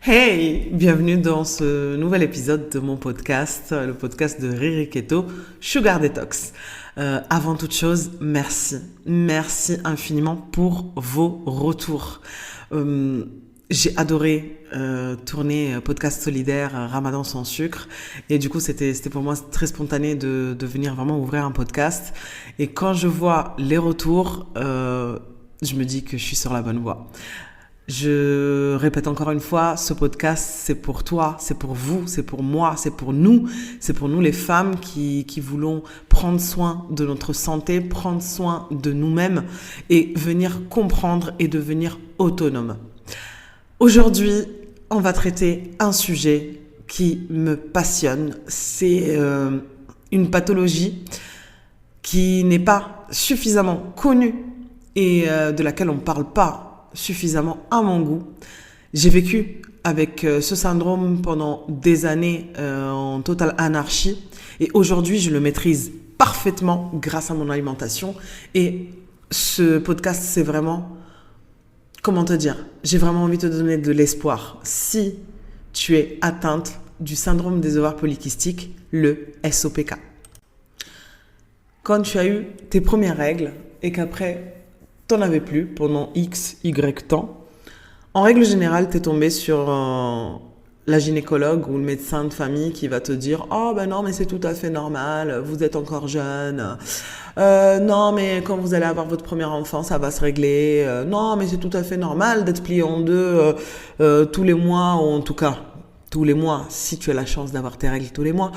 Hey, bienvenue dans ce nouvel épisode de mon podcast, le podcast de Riri Keto, Sugar Detox. Avant toute chose, merci infiniment pour vos retours. J'ai adoré tourner podcast solidaire Ramadan sans sucre et du coup c'était pour moi très spontané de venir vraiment ouvrir un podcast. Et quand je vois les retours, je me dis que je suis sur la bonne voie. Je répète encore une fois, ce podcast, c'est pour toi, c'est pour vous, c'est pour moi, c'est pour nous les femmes qui voulons prendre soin de notre santé, prendre soin de nous-mêmes et venir comprendre et devenir autonome. Aujourd'hui, on va traiter un sujet qui me passionne. C'est une pathologie qui n'est pas suffisamment connue et de laquelle on ne parle pas suffisamment à mon goût. J'ai vécu avec ce syndrome pendant des années en totale anarchie et aujourd'hui je le maîtrise parfaitement grâce à mon alimentation. Et ce podcast, c'est vraiment, comment te dire, j'ai vraiment envie de te donner de l'espoir. Si tu es atteinte du syndrome des ovaires polykystiques, le SOPK. Quand tu as eu tes premières règles et qu'après t'en avais plus pendant X, Y temps, en règle générale, t'es tombé sur la gynécologue ou le médecin de famille qui va te dire « Oh ben non, mais c'est tout à fait normal, vous êtes encore jeune. Non, mais quand vous allez avoir votre premier enfant, ça va se régler. Non, mais c'est tout à fait normal d'être plié en deux tous les mois, ou en tout cas, tous les mois, si tu as la chance d'avoir tes règles tous les mois.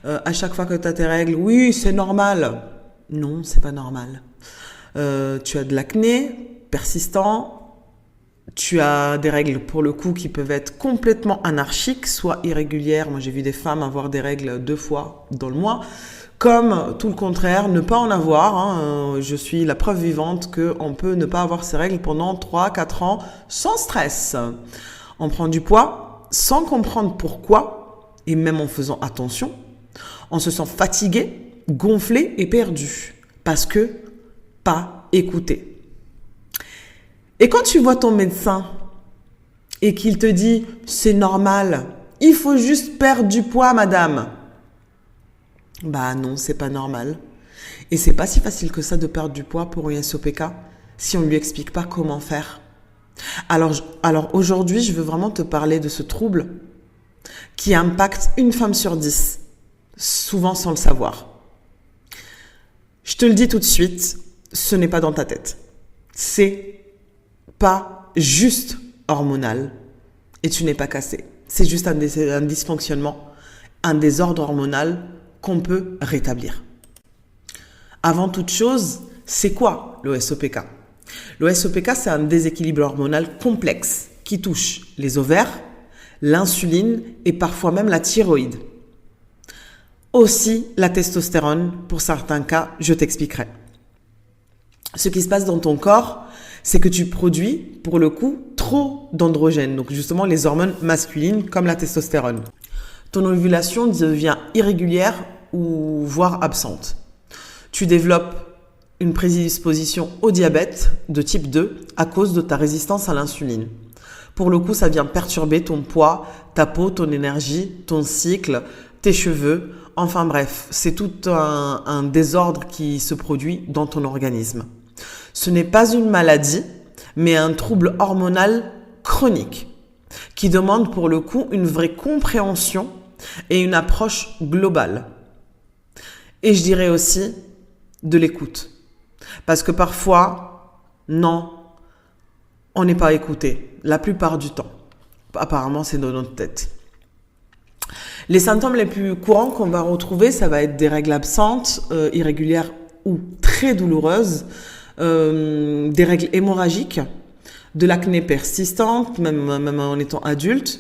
À chaque fois que tu as tes règles, oui, c'est normal. » Non, c'est pas normal. Tu as de l'acné persistant, tu as des règles pour le coup qui peuvent être complètement anarchiques, soit irrégulières. Moi, j'ai vu des femmes avoir des règles 2 fois dans le mois, comme tout le contraire, ne pas en avoir. Je suis la preuve vivante qu'on peut ne pas avoir ses règles pendant 3-4 ans sans stress. On prend du poids sans comprendre pourquoi, et même en faisant attention. On se sent fatigué, gonflé et perdu, parce que pas écouté. Et quand tu vois ton médecin et qu'il te dit « c'est normal, il faut juste perdre du poids, madame ». Bah non, c'est pas normal. Et c'est pas si facile que ça de perdre du poids pour un SOPK si on lui explique pas comment faire. Alors aujourd'hui, je veux vraiment te parler de ce trouble qui impacte une femme sur 10, souvent sans le savoir. Je te le dis tout de suite, ce n'est pas dans ta tête. C'est pas juste hormonal et tu n'es pas cassé. C'est juste un dysfonctionnement, un désordre hormonal qu'on peut rétablir. Avant toute chose, c'est quoi le SOPK ? Le SOPK, c'est un déséquilibre hormonal complexe qui touche les ovaires, l'insuline et parfois même la thyroïde. Aussi la testostérone, pour certains cas, je t'expliquerai. Ce qui se passe dans ton corps, c'est que tu produis, pour le coup, trop d'androgènes, donc justement les hormones masculines comme la testostérone. Ton ovulation devient irrégulière ou voire absente. Tu développes une prédisposition au diabète de type 2 à cause de ta résistance à l'insuline. Pour le coup, ça vient perturber ton poids, ta peau, ton énergie, ton cycle, tes cheveux. Enfin bref, c'est tout un désordre qui se produit dans ton organisme. Ce n'est pas une maladie, mais un trouble hormonal chronique qui demande pour le coup une vraie compréhension et une approche globale. Et je dirais aussi de l'écoute. Parce que parfois, non, on n'est pas écouté. La plupart du temps. Apparemment, c'est dans notre tête. Les symptômes les plus courants qu'on va retrouver, ça va être des règles absentes, irrégulières ou très douloureuses, des règles hémorragiques, de l'acné persistante, même en étant adulte,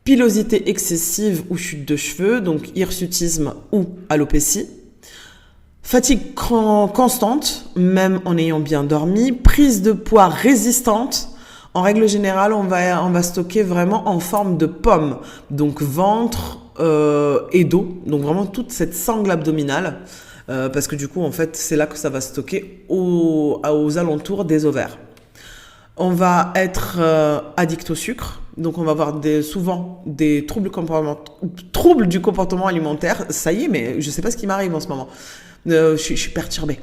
pilosité excessive ou chute de cheveux, donc hirsutisme ou alopécie, fatigue constante, même en ayant bien dormi, prise de poids résistante. En règle générale, on va stocker vraiment en forme de pomme, donc ventre et dos, donc vraiment toute cette sangle abdominale, parce que du coup, en fait, c'est là que ça va stocker aux alentours des ovaires. On va être addict au sucre, Donc, on va avoir souvent des troubles du comportement alimentaire. Ça y est, mais je sais pas ce qui m'arrive en ce moment. Je suis perturbée.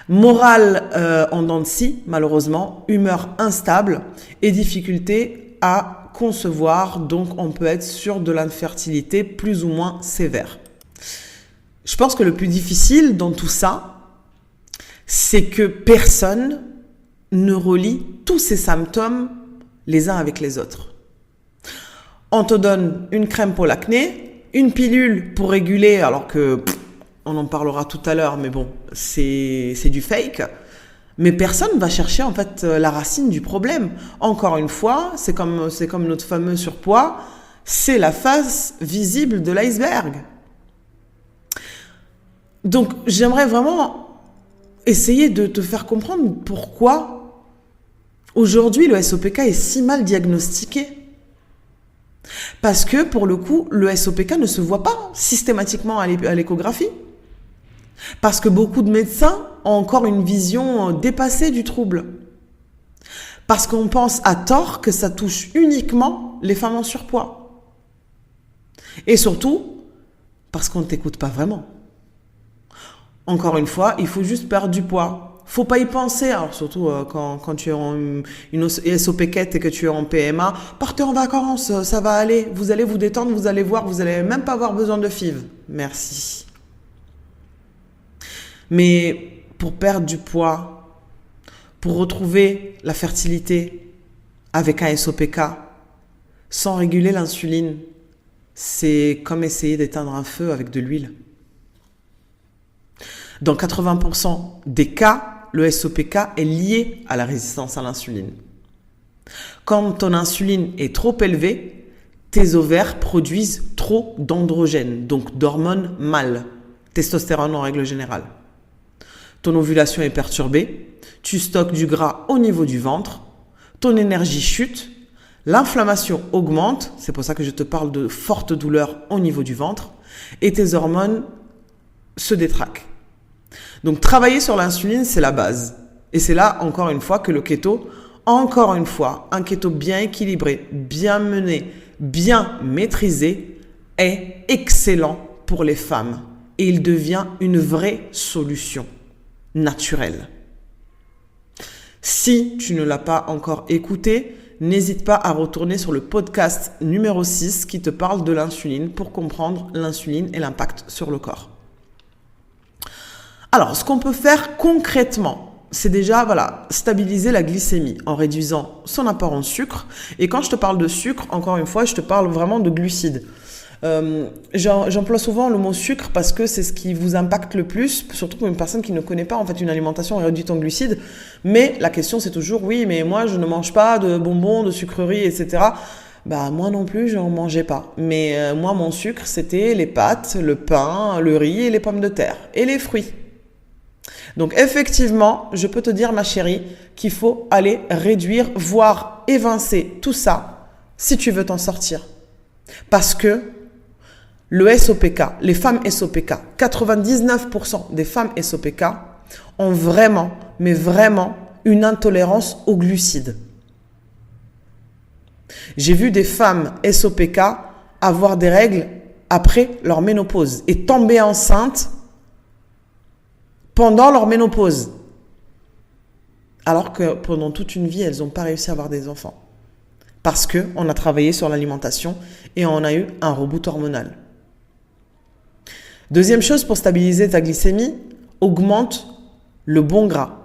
Morale en dents de scie, malheureusement. Humeur instable et difficulté à concevoir. Donc, on peut être sur de l'infertilité plus ou moins sévère. Je pense que le plus difficile dans tout ça, c'est que personne ne relie tous ces symptômes les uns avec les autres. On te donne une crème pour l'acné, une pilule pour réguler, alors que on en parlera tout à l'heure, mais bon, c'est du fake. Mais personne va chercher en fait la racine du problème. Encore une fois, c'est comme notre fameux surpoids, c'est la face visible de l'iceberg. Donc, j'aimerais vraiment essayer de te faire comprendre pourquoi aujourd'hui le SOPK est si mal diagnostiqué. Parce que pour le coup, le SOPK ne se voit pas systématiquement à l'échographie. Parce que beaucoup de médecins ont encore une vision dépassée du trouble. Parce qu'on pense à tort que ça touche uniquement les femmes en surpoids. Et surtout, parce qu'on ne t'écoute pas vraiment. Encore une fois, il faut juste perdre du poids. Faut pas y penser. Alors surtout quand tu es en une SOPK et que tu es en PMA, partez en vacances, ça va aller. Vous allez vous détendre, vous allez voir, vous allez même pas avoir besoin de FIV. Merci. Mais pour perdre du poids, pour retrouver la fertilité avec un SOPK, sans réguler l'insuline, c'est comme essayer d'éteindre un feu avec de l'huile. Dans 80% des cas, le SOPK est lié à la résistance à l'insuline. Quand ton insuline est trop élevée, tes ovaires produisent trop d'androgènes, donc d'hormones mâles, testostérone en règle générale. Ton ovulation est perturbée, tu stockes du gras au niveau du ventre, ton énergie chute, l'inflammation augmente, c'est pour ça que je te parle de fortes douleurs au niveau du ventre, et tes hormones se détraquent. Donc, travailler sur l'insuline, c'est la base. Et c'est là, encore une fois, que le keto, encore une fois, un keto bien équilibré, bien mené, bien maîtrisé, est excellent pour les femmes. Et il devient une vraie solution naturelle. Si tu ne l'as pas encore écouté, n'hésite pas à retourner sur le podcast numéro 6 qui te parle de l'insuline pour comprendre l'insuline et l'impact sur le corps. Alors, ce qu'on peut faire concrètement, c'est déjà stabiliser la glycémie en réduisant son apport en sucre. Et quand je te parle de sucre, encore une fois, je te parle vraiment de glucides. J'emploie souvent le mot sucre parce que c'est ce qui vous impacte le plus, surtout pour une personne qui ne connaît pas en fait une alimentation réduite en glucides. Mais la question c'est toujours oui, mais moi je ne mange pas de bonbons, de sucreries, etc. Bah moi non plus, je n'en mangeais pas. Mais moi mon sucre c'était les pâtes, le pain, le riz et les pommes de terre et les fruits. Donc effectivement, je peux te dire ma chérie qu'il faut aller réduire, voire évincer tout ça si tu veux t'en sortir. Parce que le SOPK, les femmes SOPK, 99% des femmes SOPK ont vraiment, mais vraiment une intolérance aux glucides. J'ai vu des femmes SOPK avoir des règles après leur ménopause et tomber enceinte pendant leur ménopause. Alors que pendant toute une vie, elles n'ont pas réussi à avoir des enfants. Parce qu'on a travaillé sur l'alimentation et on a eu un reboot hormonal. Deuxième chose pour stabiliser ta glycémie, augmente le bon gras.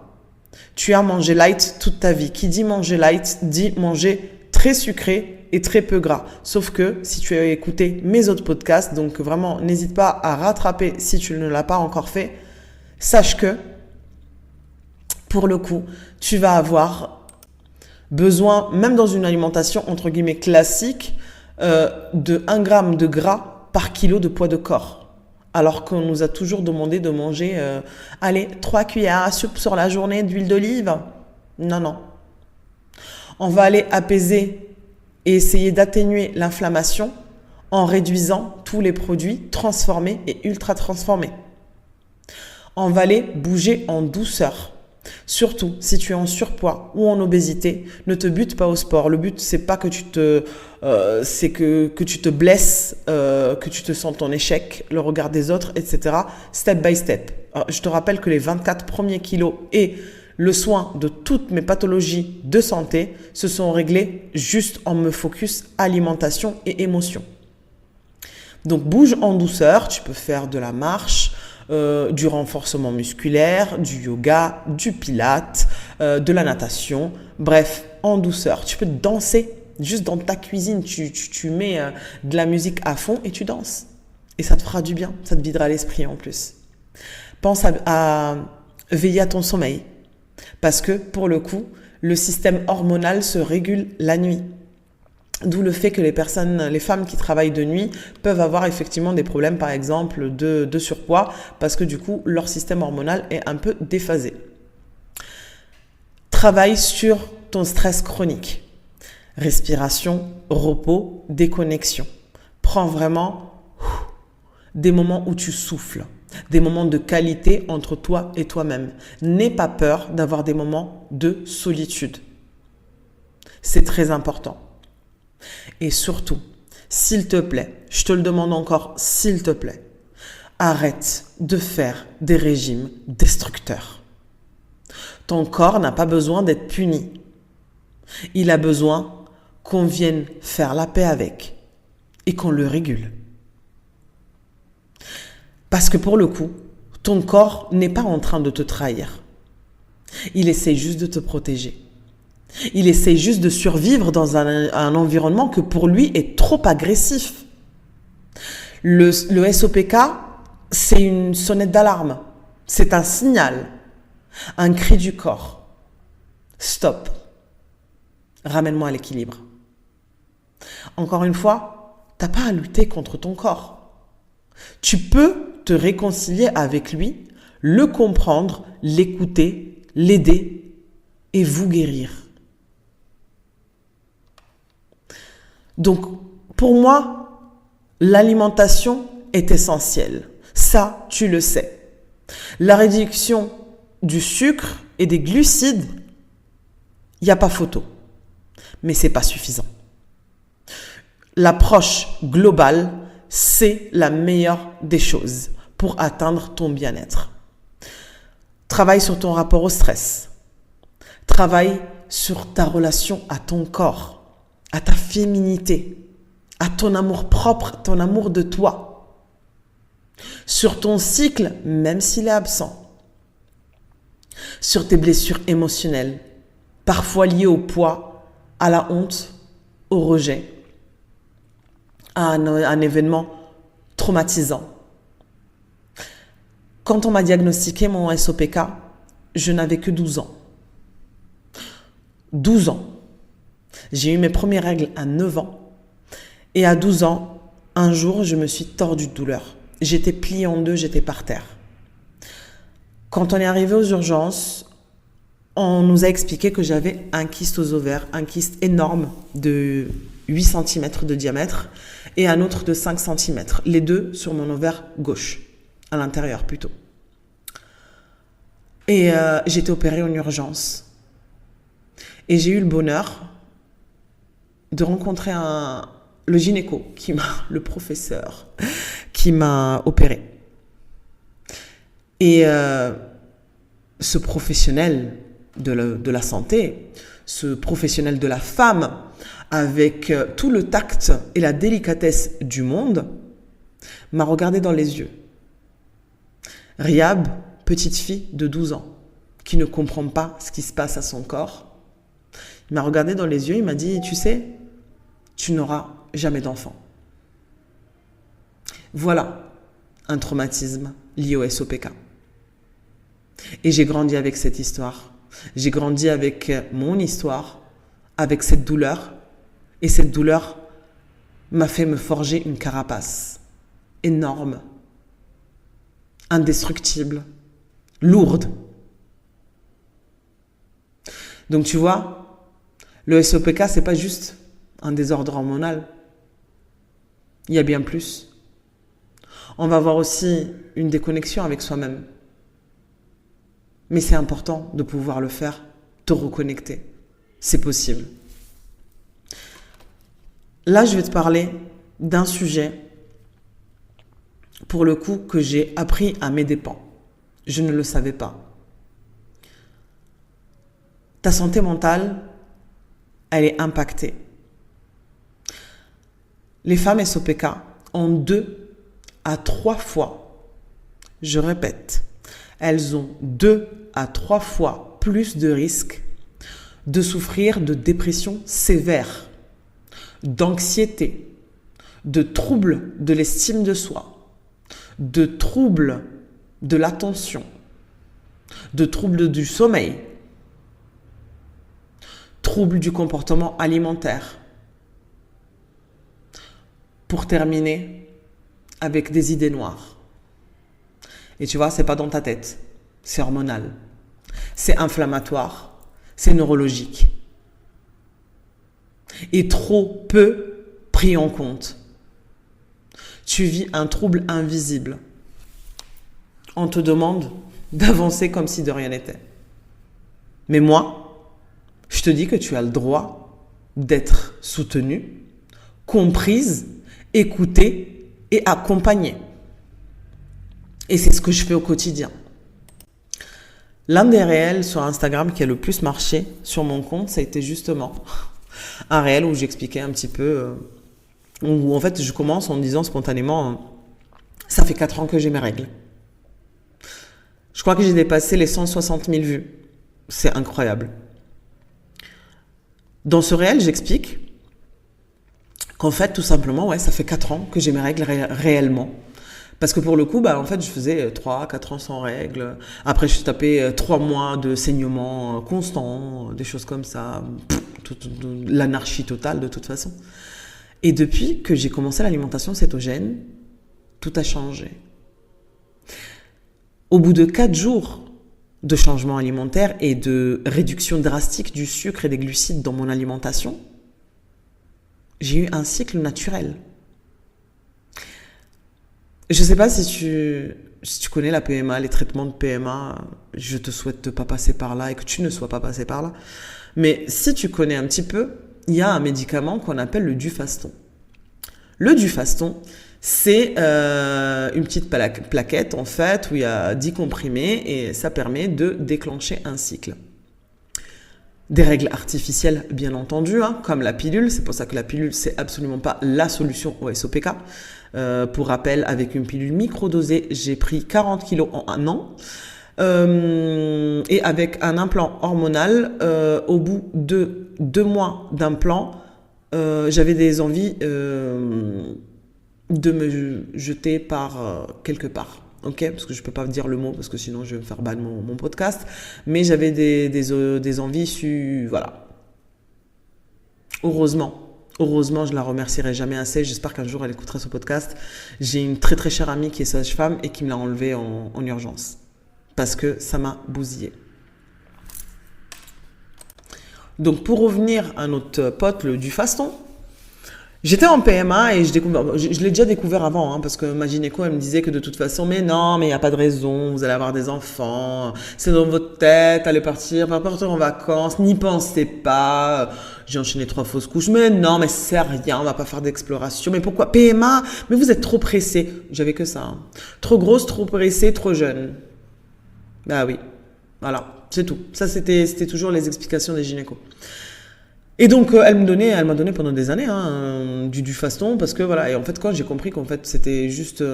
Tu as mangé light toute ta vie. Qui dit manger light, dit manger très sucré et très peu gras. Sauf que si tu as écouté mes autres podcasts, donc vraiment n'hésite pas à rattraper si tu ne l'as pas encore fait, sache que pour le coup, tu vas avoir besoin, même dans une alimentation entre guillemets classique, de 1 gramme de gras par kilo de poids de corps. Alors qu'on nous a toujours demandé de manger 3 cuillères à soupe sur la journée d'huile d'olive. Non. On va aller apaiser et essayer d'atténuer l'inflammation en réduisant tous les produits transformés et ultra transformés. On va aller bouger en douceur. Surtout, si tu es en surpoids ou en obésité, ne te bute pas au sport. Le but, c'est pas que c'est que tu te blesses, que tu te sens en échec, le regard des autres, etc. Step by step. Alors, je te rappelle que les 24 premiers kilos et le soin de toutes mes pathologies de santé se sont réglés juste en me focus alimentation et émotion. Donc bouge en douceur, tu peux faire de la marche, du renforcement musculaire, du yoga, du pilates, de la natation, bref, en douceur. Tu peux danser juste dans ta cuisine, tu mets de la musique à fond et tu danses. Et ça te fera du bien, ça te videra l'esprit en plus. Pense à veiller à ton sommeil. Parce que, pour le coup, le système hormonal se régule la nuit. D'où le fait que les femmes qui travaillent de nuit peuvent avoir effectivement des problèmes, par exemple, de surpoids, parce que du coup, leur système hormonal est un peu déphasé. Travaille sur ton stress chronique. Respiration, repos, déconnexion. Prends vraiment des moments où tu souffles. Des moments de qualité entre toi et toi-même. N'aie pas peur d'avoir des moments de solitude. C'est très important. Et surtout, s'il te plaît, je te le demande encore, s'il te plaît, arrête de faire des régimes destructeurs. Ton corps n'a pas besoin d'être puni. Il a besoin qu'on vienne faire la paix avec et qu'on le régule. Parce que pour le coup, ton corps n'est pas en train de te trahir. Il essaie juste de te protéger. Il essaie juste de survivre dans un environnement que pour lui est trop agressif. Le SOPK, c'est une sonnette d'alarme. C'est un signal. Un cri du corps. Stop. Ramène-moi à l'équilibre. Encore une fois, t'as pas à lutter contre ton corps. Tu peux te réconcilier avec lui, le comprendre, l'écouter, l'aider et vous guérir. Donc, pour moi, l'alimentation est essentielle. Ça, tu le sais. La réduction du sucre et des glucides, il n'y a pas photo. Mais c'est pas suffisant. L'approche globale, c'est la meilleure des choses pour atteindre ton bien-être. Travaille sur ton rapport au stress. Travaille sur ta relation à ton corps, à ta féminité, à ton amour propre, ton amour de toi. Sur ton cycle, même s'il est absent. Sur tes blessures émotionnelles, parfois liées au poids, à la honte, au rejet, à un événement traumatisant. Quand on m'a diagnostiqué mon SOPK, je n'avais que 12 ans. 12 ans. J'ai eu mes premières règles à 9 ans. Et à 12 ans, un jour, je me suis tordue de douleur. J'étais pliée en deux, j'étais par terre. Quand on est arrivé aux urgences, on nous a expliqué que j'avais un kyste aux ovaires, un kyste énorme de 8 cm de diamètre et un autre de 5 cm, les deux sur mon ovaire gauche, à l'intérieur plutôt. Et j'ai été opérée en urgence. Et j'ai eu le bonheur de rencontrer le gynéco, le professeur, qui m'a opérée. Et ce professionnel de la santé, ce professionnel de la femme, avec tout le tact et la délicatesse du monde, m'a regardé dans les yeux. Riab, petite fille de 12 ans, qui ne comprend pas ce qui se passe à son corps, il m'a regardé dans les yeux, il m'a dit, tu sais, tu n'auras jamais d'enfant. Voilà un traumatisme lié au SOPK. Et j'ai grandi avec cette histoire. J'ai grandi avec mon histoire, avec cette douleur. Et cette douleur m'a fait me forger une carapace énorme, indestructible, lourde. Donc tu vois, le SOPK, c'est pas juste un désordre hormonal. Il y a bien plus. On va avoir aussi une déconnexion avec soi-même. Mais c'est important de pouvoir le faire, te reconnecter. C'est possible. Là, je vais te parler d'un sujet, pour le coup, que j'ai appris à mes dépens. Je ne le savais pas. Ta santé mentale, elle est impactée. Les femmes SOPK ont 2 à 3 fois, je répète, elles ont 2 à 3 fois plus de risques de souffrir de dépression sévère, d'anxiété, de troubles de l'estime de soi, de troubles de l'attention, de troubles du sommeil, troubles du comportement alimentaire. Pour terminer avec des idées noires. Et tu vois, c'est pas dans ta tête, c'est hormonal, c'est inflammatoire, c'est neurologique. Et trop peu pris en compte. Tu vis un trouble invisible. On te demande d'avancer comme si de rien n'était. Mais moi, je te dis que tu as le droit d'être soutenue, comprise, écoutée et accompagnée. Et c'est ce que je fais au quotidien. L'un des réels sur Instagram qui a le plus marché sur mon compte, ça a été justement un réel où j'expliquais un petit peu, où en fait je commence en disant spontanément, ça fait 4 ans que j'ai mes règles. Je crois que j'ai dépassé les 160 000 vues. C'est incroyable. Dans ce réel, j'explique qu'en fait, tout simplement, ouais, ça fait 4 ans que j'ai mes règles réellement. Parce que pour le coup, en fait, je faisais 3-4 ans sans règles. Après, je tapais 3 mois de saignement constant, des choses comme ça. L'anarchie totale, de toute façon. Et depuis que j'ai commencé l'alimentation cétogène, tout a changé. Au bout de 4 jours de changement alimentaire et de réduction drastique du sucre et des glucides dans mon alimentation, j'ai eu un cycle naturel. Je ne sais pas si tu connais la PMA, les traitements de PMA, je te souhaite de ne pas passer par là et que tu ne sois pas passé par là. Mais si tu connais un petit peu, il y a un médicament qu'on appelle le Dufaston. Le Dufaston, c'est une petite plaquette en fait où il y a 10 comprimés et ça permet de déclencher un cycle. Des règles artificielles, bien entendu, comme la pilule. C'est pour ça que la pilule, c'est absolument pas la solution au SOPK. Pour rappel, avec une pilule microdosée, j'ai pris 40 kilos en 1 an. Et avec un implant hormonal, au bout de 2 mois d'implant, j'avais des envies de me jeter par quelque part. Ok, parce que je peux pas dire le mot parce que sinon je vais me faire ban mon podcast. Mais j'avais des envies voilà. Heureusement, je la remercierai jamais assez. J'espère qu'un jour elle écoutera ce podcast. J'ai une très très chère amie qui est sage-femme et qui me l'a enlevée en urgence parce que ça m'a bousillé. Donc pour revenir à notre pote le Dufaston. J'étais en PMA et je l'ai déjà découvert avant, parce que ma gynéco, elle me disait que de toute façon, mais non, mais il n'y a pas de raison, vous allez avoir des enfants, c'est dans votre tête, allez partir en vacances, n'y pensez pas. J'ai enchaîné 3 fausses couches, mais non, mais c'est rien, on va pas faire d'exploration. Mais pourquoi PMA? Mais vous êtes trop pressé. J'avais que ça. Trop grosse, trop pressée, trop jeune. Bah oui, voilà, c'est tout. Ça, c'était toujours les explications des gynécos. Et donc elle m'a donné pendant des années du Dufaston parce que voilà, et en fait quand j'ai compris qu'en fait c'était juste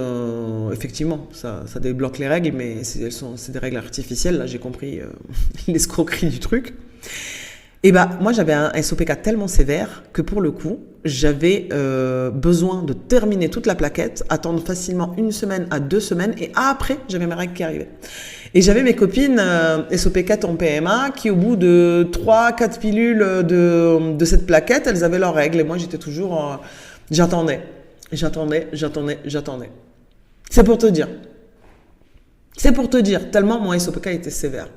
effectivement ça débloque les règles mais c'est des règles artificielles, là j'ai compris l'escroquerie du truc. Et moi j'avais un SOPK tellement sévère que pour le coup j'avais besoin de terminer toute la plaquette, attendre facilement 1 semaine à 2 semaines et après j'avais mes règles qui arrivaient. Et j'avais mes copines SOPK en PMA qui au bout de 3-4 pilules de cette plaquette, elles avaient leurs règles et moi j'étais toujours j'attendais. C'est pour te dire tellement mon SOPK était sévère.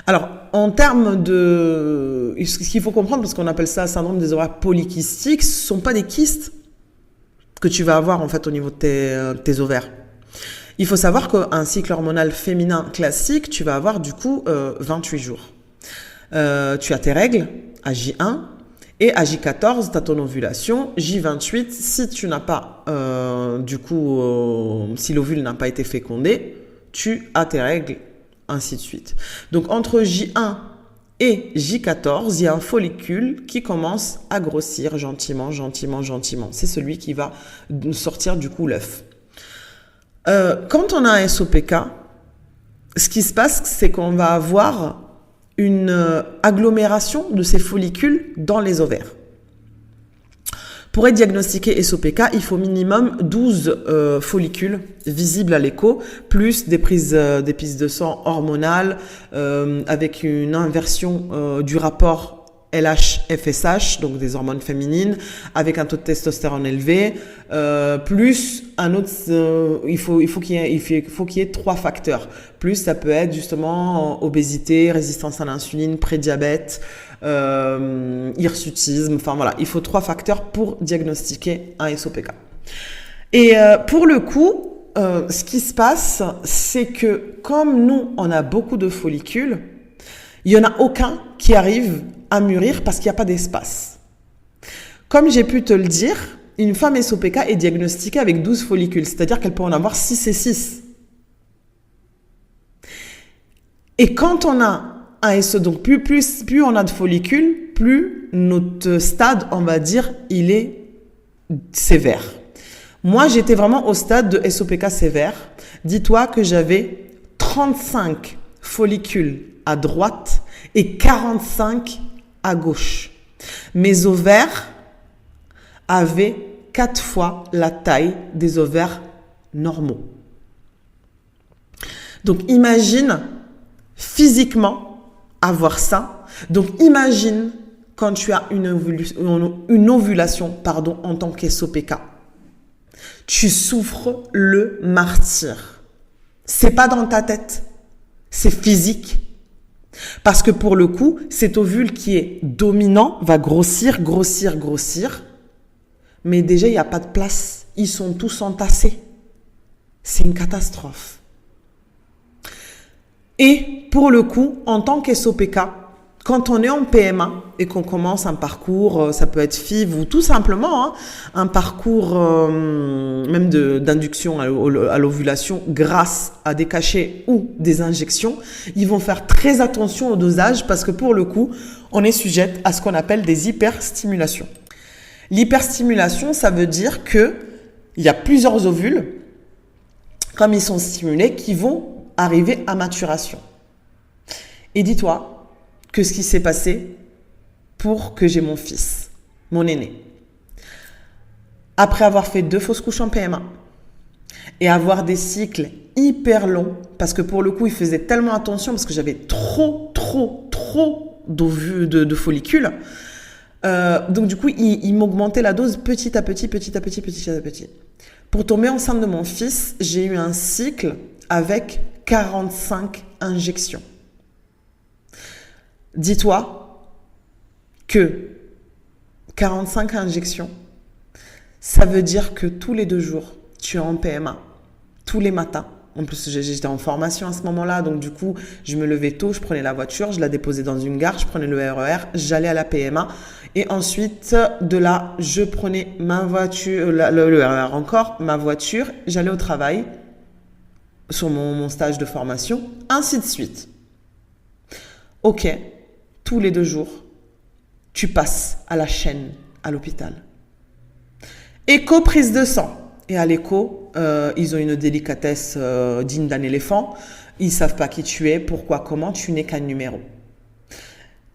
Alors, en termes de... Ce qu'il faut comprendre, parce qu'on appelle ça syndrome des ovaires polykystiques, ce ne sont pas des kystes que tu vas avoir en fait au niveau de tes ovaires. Il faut savoir qu'un cycle hormonal féminin classique, tu vas avoir du coup 28 jours. Tu as tes règles à J1 et à J14, tu as ton ovulation. J28, si tu n'as pas, si l'ovule n'a pas été fécondé, tu as tes règles, ainsi de suite. Donc entre J1 et J14, il y a un follicule qui commence à grossir gentiment, gentiment, gentiment. C'est celui qui va sortir du coup l'œuf. Quand on a un SOPK, ce qui se passe, c'est qu'on va avoir une agglomération de ces follicules dans les ovaires. Pour être diagnostiqué SOPK, il faut minimum 12 follicules visibles à l'écho, plus des prises de sang hormonales avec une inversion du rapport LH-FSH, donc des hormones féminines, avec un taux de testostérone élevé, plus un autre, il faut qu'il y ait 3 facteurs. Plus ça peut être justement obésité, résistance à l'insuline, prédiabète, hirsutisme, enfin voilà, il faut 3 facteurs pour diagnostiquer un SOPK. Et pour le coup, ce qui se passe, c'est que comme nous, on a beaucoup de follicules, il n'y en a aucun qui arrive à mûrir parce qu'il n'y a pas d'espace. Comme j'ai pu te le dire, une femme SOPK est diagnostiquée avec 12 follicules, c'est-à-dire qu'elle peut en avoir 6 et 6. Et quand on a un SO, donc plus on a de follicules, plus notre stade, on va dire, il est sévère. Moi, j'étais vraiment au stade de SOPK sévère. Dis-toi que j'avais 35 follicules à droite et 45 à gauche. Mes ovaires avaient 4 fois la taille des ovaires normaux. Donc imagine physiquement avoir ça. Donc imagine quand tu as une ovulation en tant qu'SOPK. Tu souffres le martyre. C'est pas dans ta tête, c'est physique. Parce que pour le coup, cet ovule qui est dominant va grossir, grossir, grossir. Mais déjà, il n'y a pas de place. Ils sont tous entassés. C'est une catastrophe. Et pour le coup, en tant qu'SOPK, quand on est en PMA et qu'on commence un parcours, ça peut être FIV ou tout simplement un parcours même d'induction à l'ovulation grâce à des cachets ou des injections, ils vont faire très attention au dosage parce que pour le coup, on est sujette à ce qu'on appelle des hyperstimulations. L'hyperstimulation, ça veut dire que il y a plusieurs ovules, comme ils sont stimulés, qui vont arriver à maturation. Et dis-toi que ce qui s'est passé pour que j'ai mon fils, mon aîné. Après avoir fait 2 fausses couches en PMA et avoir des cycles hyper longs, parce que pour le coup, il faisait tellement attention parce que j'avais trop de follicules. Donc du coup, il m'augmentait la dose petit à petit. Pour tomber enceinte de mon fils, j'ai eu un cycle avec 45 injections. Dis-toi que 45 injections, ça veut dire que tous les 2 jours, tu es en PMA, tous les matins. En plus, j'étais en formation à ce moment-là, donc du coup, je me levais tôt, je prenais la voiture, je la déposais dans une gare, je prenais le RER, j'allais à la PMA. Et ensuite, de là, je prenais ma voiture, le RER encore, ma voiture, j'allais au travail, sur mon stage de formation, ainsi de suite. Ok, tous les 2 jours, tu passes à la chaîne, à l'hôpital. Écho, prise de sang. Et à l'écho, ils ont une délicatesse digne d'un éléphant. Ils savent pas qui tu es, pourquoi, comment, tu n'es qu'un numéro.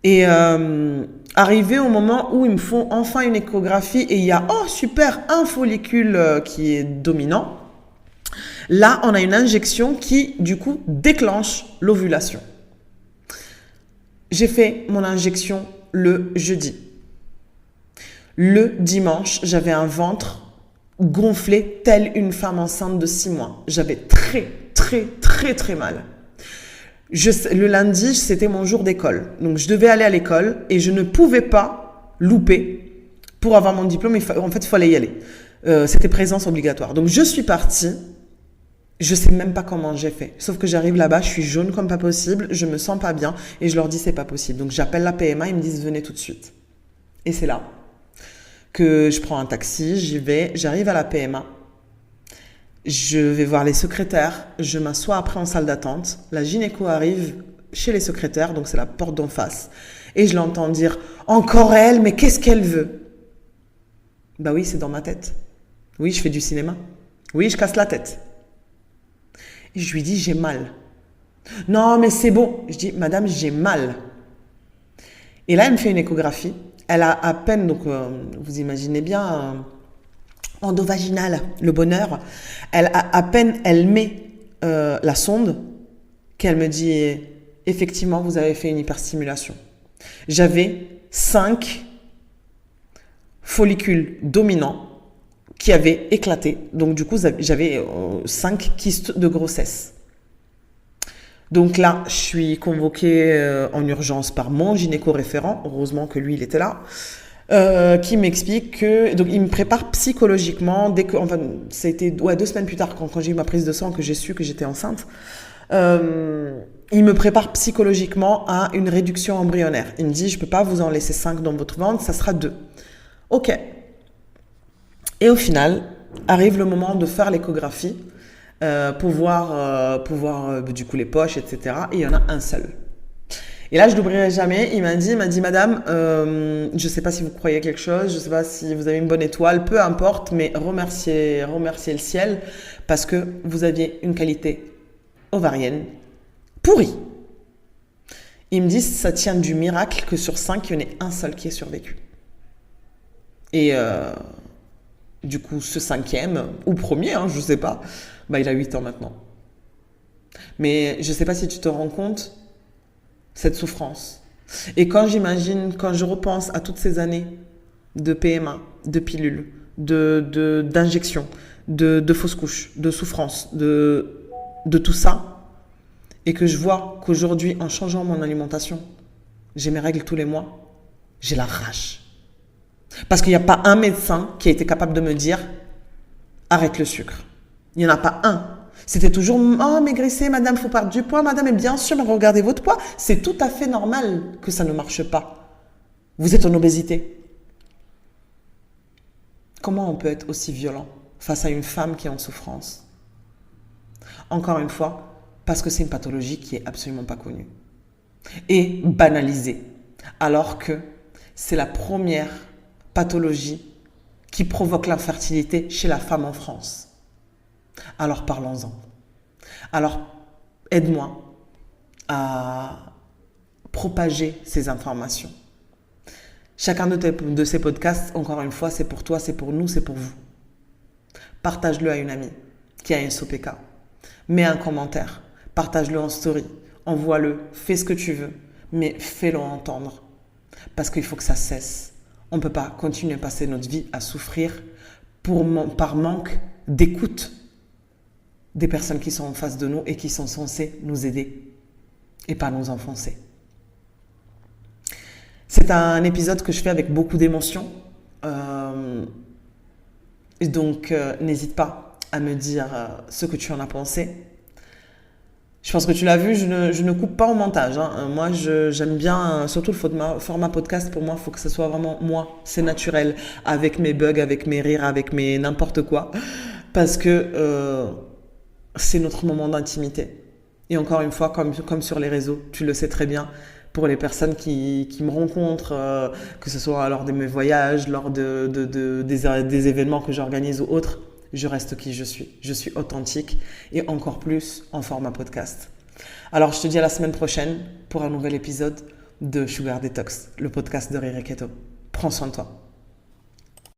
Et arrivé au moment où ils me font enfin une échographie et il y a, oh super, un follicule qui est dominant. Là, on a une injection qui, du coup, déclenche l'ovulation. J'ai fait mon injection le jeudi. Le dimanche, j'avais un ventre gonflé telle une femme enceinte de 6 mois. J'avais très mal. Le lundi, c'était mon jour d'école. Donc, je devais aller à l'école et je ne pouvais pas louper pour avoir mon diplôme. En fait, il fallait y aller. C'était présence obligatoire. Donc, je suis partie. Je sais même pas comment j'ai fait. Sauf que j'arrive là-bas, je suis jaune comme pas possible, je me sens pas bien et je leur dis c'est pas possible. Donc j'appelle la PMA, ils me disent venez tout de suite. Et c'est là que je prends un taxi, j'y vais, j'arrive à la PMA. Je vais voir les secrétaires, je m'assois après en salle d'attente. La gynéco arrive chez les secrétaires, donc c'est la porte d'en face. Et je l'entends dire « Encore elle, mais qu'est-ce qu'elle veut ?» Bah oui, c'est dans ma tête. Oui, je fais du cinéma. Oui, je casse la tête. Et je lui dis « J'ai mal. » Non, mais c'est bon. Je dis « Madame, j'ai mal. » Et là, elle me fait une échographie. Elle a à peine, donc vous imaginez bien, endovaginal, le bonheur. Elle a à peine, elle met la sonde, qu'elle me dit « Effectivement, vous avez fait une hyperstimulation. » J'avais 5 follicules dominants qui avaient éclaté. Donc du coup, j'avais 5 kystes de grossesse. Donc là, je suis convoquée en urgence par mon gynéco-référent. Heureusement que lui, il était là. Qui m'explique que... Donc il me prépare psychologiquement. Dès que, enfin, ça a été 2 semaines plus tard, quand j'ai eu ma prise de sang, que j'ai su que j'étais enceinte. Il me prépare psychologiquement à une réduction embryonnaire. Il me dit, je peux pas vous en laisser 5 dans votre ventre, ça sera 2. Ok. Et au final, arrive le moment de faire l'échographie pour voir du coup les poches, etc. Et il y en a un seul. Et là, je l'oublierai jamais. Il m'a dit, madame, je sais pas si vous croyez quelque chose, je sais pas si vous avez une bonne étoile, peu importe, mais remerciez le ciel parce que vous aviez une qualité ovarienne pourrie. Il me dit, ça tient du miracle que sur 5, il y en ait un seul qui ait survécu. Et du coup, ce 5e, ou premier, je sais pas, bah, il a 8 ans maintenant. Mais je sais pas si tu te rends compte, cette souffrance. Et quand je repense à toutes ces années de PMA, de pilules, d'injections, de fausses couches, de souffrance, de tout ça, et que je vois qu'aujourd'hui, en changeant mon alimentation, j'ai mes règles tous les mois, j'ai la rage. Parce qu'il n'y a pas un médecin qui a été capable de me dire « Arrête le sucre ». Il n'y en a pas un. C'était toujours « Oh, maigrissez, madame, faut perdre du poids, madame. » Et bien sûr, regardez votre poids. C'est tout à fait normal que ça ne marche pas. Vous êtes en obésité. Comment on peut être aussi violent face à une femme qui est en souffrance? Encore une fois, parce que c'est une pathologie qui est absolument pas connue. Et banalisée. Alors que c'est la première pathologie qui provoque l'infertilité chez la femme en France. Alors parlons-en. Alors aide-moi à propager ces informations. Chacun de ces podcasts, encore une fois, c'est pour toi, c'est pour nous, c'est pour vous. Partage-le à une amie qui a un SOPK. Mets un commentaire, partage-le en story, envoie-le, fais ce que tu veux, mais fais-le entendre. Parce qu'il faut que ça cesse. On ne peut pas continuer à passer notre vie à souffrir par manque d'écoute des personnes qui sont en face de nous et qui sont censées nous aider et pas nous enfoncer. C'est un épisode que je fais avec beaucoup d'émotion. Donc, n'hésite pas à me dire ce que tu en as pensé. Je pense que tu l'as vu, je ne coupe pas au montage. Moi, j'aime bien, surtout le format podcast, pour moi, il faut que ce soit vraiment moi. C'est naturel, avec mes bugs, avec mes rires, avec mes n'importe quoi. Parce que c'est notre moment d'intimité. Et encore une fois, comme sur les réseaux, tu le sais très bien, pour les personnes qui me rencontrent, que ce soit lors de mes voyages, lors des événements que j'organise ou autres, je reste qui je suis. Je suis authentique et encore plus en format podcast. Alors, je te dis à la semaine prochaine pour un nouvel épisode de Sugar Detox, le podcast de Rire et Keto. Prends soin de toi.